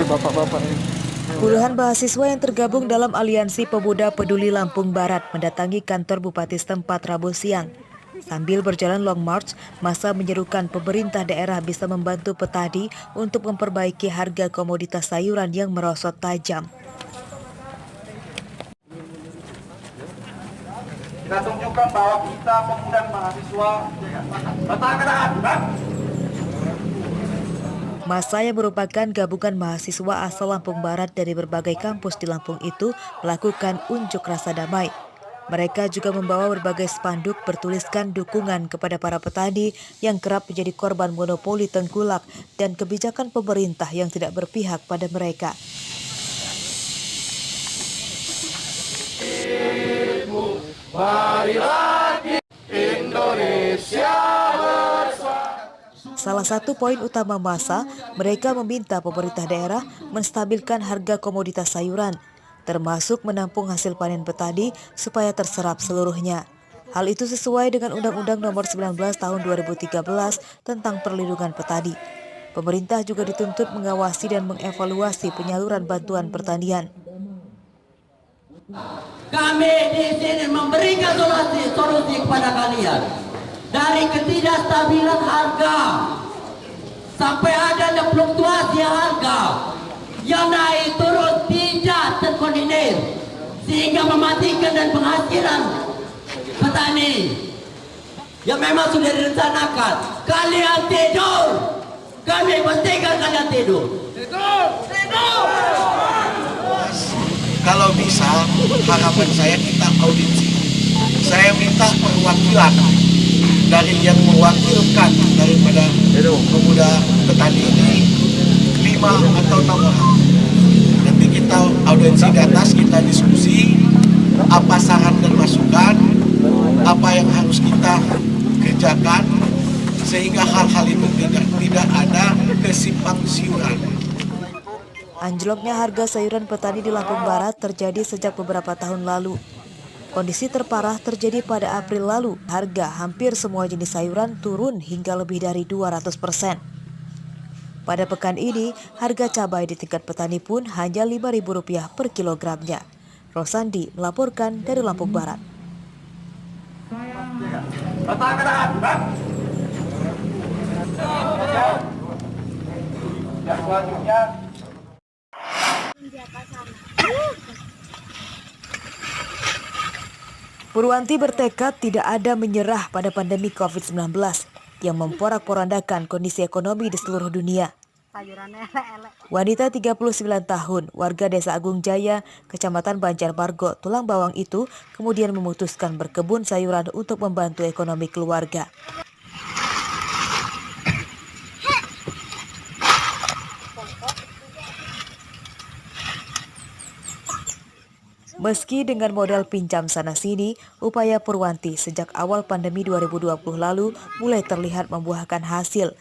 bapak-bapak ini. Puluhan mahasiswa yang tergabung dalam Aliansi Pemuda Peduli Lampung Barat mendatangi kantor bupati setempat Rabu siang. Sambil berjalan long march, massa menyerukan pemerintah daerah bisa membantu petani untuk memperbaiki harga komoditas sayuran yang merosot tajam. Kita tunjukkan bahwa kita pemuda mahasiswa Massa yang merupakan gabungan mahasiswa asal Lampung Barat dari berbagai kampus di Lampung itu melakukan unjuk rasa damai. Mereka juga membawa berbagai spanduk bertuliskan dukungan kepada para petani yang kerap menjadi korban monopoli tengkulak dan kebijakan pemerintah yang tidak berpihak pada mereka. Salah satu poin utama massa, mereka meminta pemerintah daerah menstabilkan harga komoditas sayuran, termasuk menampung hasil panen petani supaya terserap seluruhnya. Hal itu sesuai dengan Undang-Undang Nomor 19 Tahun 2013 tentang perlindungan petani. Pemerintah juga dituntut mengawasi dan mengevaluasi penyaluran bantuan pertanian. Kami di sini memberikan solusi kepada kalian. Dari ketidakstabilan harga sampai adanya fluktuasi harga yang naik turun tidak terkoordinir sehingga mematikan dan penghasilan petani yang memang sudah direncanakan. Kalian tidur, kami pastikan kalian tidur. Tidur. Kalau bisa, harapan saya kita audisi. Saya minta perwakilan dari yang mewakilkan daripada pemuda petani ini 5 atau 6 orang. Nanti kita audiensi di atas, kita diskusi apa saran dan masukan, apa yang harus kita kerjakan sehingga hal-hal itu tidak ada kesimpang siuran. Anjloknya harga sayuran petani di Lampung Barat terjadi sejak beberapa tahun lalu. Kondisi terparah terjadi pada April lalu. Harga hampir semua jenis sayuran turun hingga lebih dari 200%. Pada pekan ini, harga cabai di tingkat petani pun hanya Rp5.000 per kilogramnya. Rosandi melaporkan dari Lampung Barat. Purwanti bertekad tidak ada menyerah pada pandemi COVID-19 yang memporak-porandakan kondisi ekonomi di seluruh dunia. Wanita 39 tahun, warga Desa Agung Jaya, Kecamatan Banjarmargo, Tulang Bawang itu kemudian memutuskan berkebun sayuran untuk membantu ekonomi keluarga. Meski dengan modal pinjam sana-sini, upaya Purwanti sejak awal pandemi 2020 lalu mulai terlihat membuahkan hasil.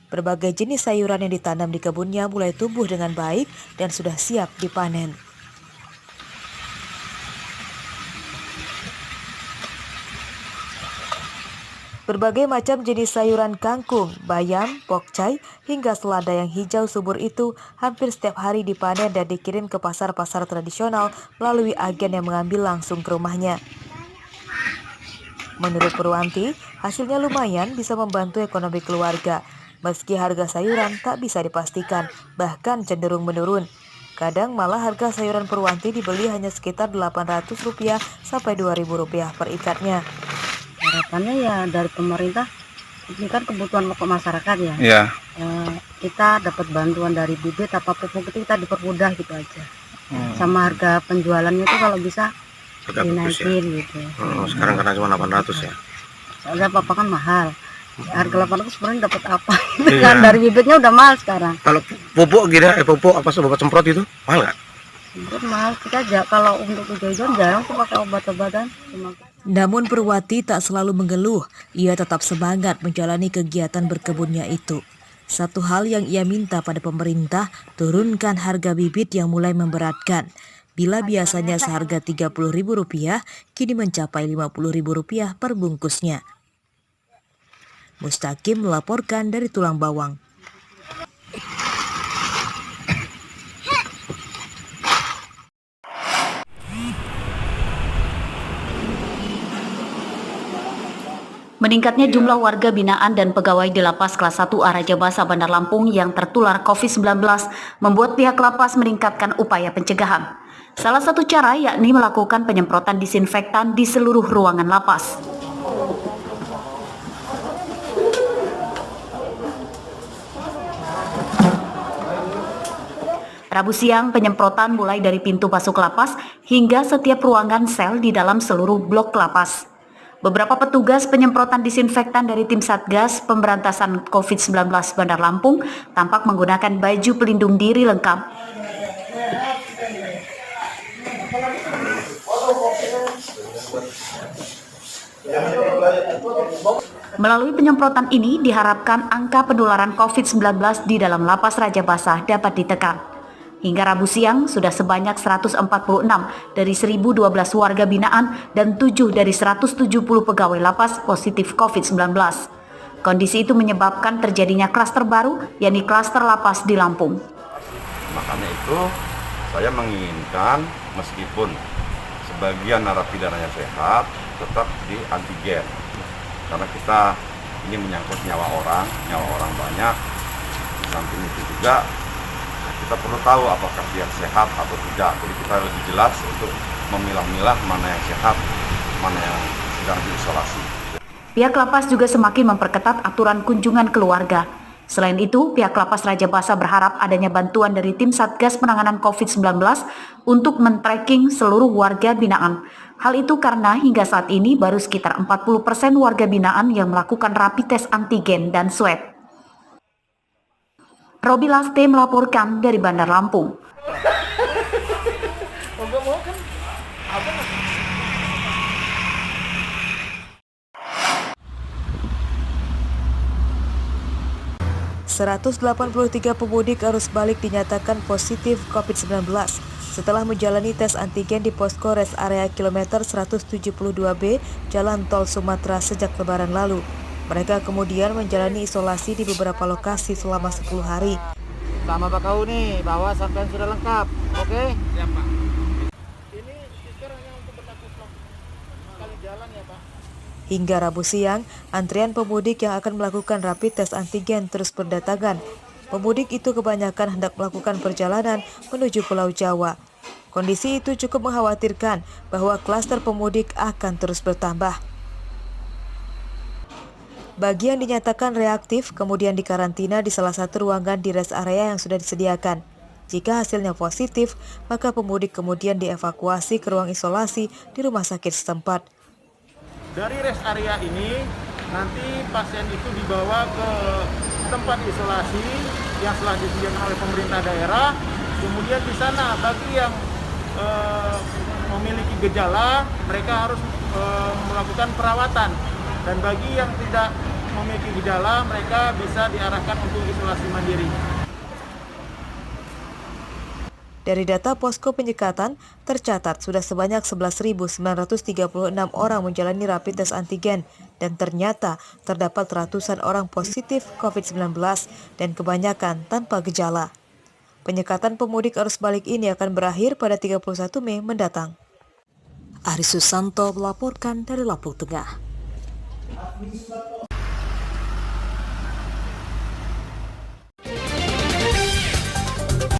Berbagai jenis sayuran yang ditanam di kebunnya mulai tumbuh dengan baik dan sudah siap dipanen. Berbagai macam jenis sayuran kangkung, bayam, pokcai, hingga selada yang hijau subur itu hampir setiap hari dipanen dan dikirim ke pasar-pasar tradisional melalui agen yang mengambil langsung ke rumahnya. Menurut Purwanti, hasilnya lumayan bisa membantu ekonomi keluarga. Meski harga sayuran tak bisa dipastikan, bahkan cenderung menurun. Kadang malah harga sayuran Purwanti dibeli hanya sekitar Rp800 sampai Rp2.000 per ikatnya. Harapannya ya dari pemerintah, ini kan kebutuhan pokok masyarakat ya. Ya. Kita dapat bantuan dari bibit apa pupuk itu kita dipermudah gitu aja. Sama harga penjualannya itu kalau bisa dinaikin gitu. Sekarang karena cuma 800 ya. Soalnya apa kan mahal. Harga 800 sebenarnya dapat apa? Kan dari bibitnya udah mahal sekarang. Kalau pupuk pupuk apa obat semprot itu mahal nggak? Semprot mahal kita aja. Kalau untuk hijau-hijauan jarang tuh pakai obat-obatan. Namun Purwati tak selalu mengeluh, ia tetap semangat menjalani kegiatan berkebunnya itu. Satu hal yang ia minta pada pemerintah, turunkan harga bibit yang mulai memberatkan. Bila biasanya seharga Rp30.000, kini mencapai Rp50.000 per bungkusnya. Mustaqim melaporkan dari Tulang Bawang. Meningkatnya jumlah warga binaan dan pegawai di Lapas Kelas 1 Rajabasa Bandar Lampung yang tertular COVID-19 membuat pihak lapas meningkatkan upaya pencegahan. Salah satu cara yakni melakukan penyemprotan disinfektan di seluruh ruangan lapas. Rabu siang, penyemprotan mulai dari pintu masuk lapas hingga setiap ruangan sel di dalam seluruh blok lapas. Beberapa petugas penyemprotan disinfektan dari tim Satgas Pemberantasan COVID-19 Bandar Lampung tampak menggunakan baju pelindung diri lengkap. Melalui penyemprotan ini diharapkan angka penularan COVID-19 di dalam Lapas Rajabasa dapat ditekan. Hingga Rabu siang, sudah sebanyak 146 dari 1.012 warga binaan dan 7 dari 170 pegawai lapas positif COVID-19. Kondisi itu menyebabkan terjadinya klaster baru, yakni klaster lapas di Lampung. Makanya itu, saya menginginkan meskipun sebagian narapidana yang sehat, tetap di antigen. Karena kita ini menyangkut nyawa orang banyak. Di samping itu juga, kita perlu tahu apakah dia sehat atau tidak. Jadi kita lebih jelas untuk memilah-milah mana yang sehat, mana yang sedang diisolasi. Pihak lapas juga semakin memperketat aturan kunjungan keluarga. Selain itu, pihak Lapas Rajabasa berharap adanya bantuan dari tim Satgas Penanganan COVID-19 untuk men-tracking seluruh warga binaan. Hal itu karena hingga saat ini baru sekitar 40% warga binaan yang melakukan rapid test antigen dan swab. Robi Laste melaporkan dari Bandar Lampung. ...183 pemudik arus balik dinyatakan positif COVID-19 setelah menjalani tes antigen di posko rest area kilometer 172B Jalan Tol Sumatera sejak Lebaran lalu. Mereka kemudian menjalani isolasi di beberapa lokasi selama 10 hari. Sama Pak Kau nih, bahwa sampean sudah lengkap. Oke? Ya, Pak. Ini stiker hanya untuk berlaku sekali jalan ya, Pak. Hingga Rabu siang, antrian pemudik yang akan melakukan rapid test antigen terus berdatangan. Pemudik itu kebanyakan hendak melakukan perjalanan menuju Pulau Jawa. Kondisi itu cukup mengkhawatirkan bahwa klaster pemudik akan terus bertambah. Bagi yang dinyatakan reaktif, kemudian dikarantina di salah satu ruangan di rest area yang sudah disediakan. Jika hasilnya positif, maka pemudik kemudian dievakuasi ke ruang isolasi di rumah sakit setempat. Dari rest area ini, nanti pasien itu dibawa ke tempat isolasi yang telah disediakan oleh pemerintah daerah. Kemudian di sana bagi yang memiliki gejala, mereka harus melakukan perawatan. Dan bagi yang tidak memiliki gejala, mereka bisa diarahkan untuk isolasi mandiri. Dari data posko penyekatan, tercatat sudah sebanyak 11.936 orang menjalani rapid test antigen dan ternyata terdapat ratusan orang positif COVID-19 dan kebanyakan tanpa gejala. Penyekatan pemudik arus balik ini akan berakhir pada 31 Mei mendatang. Aris Susanto melaporkan dari Lampung Tengah.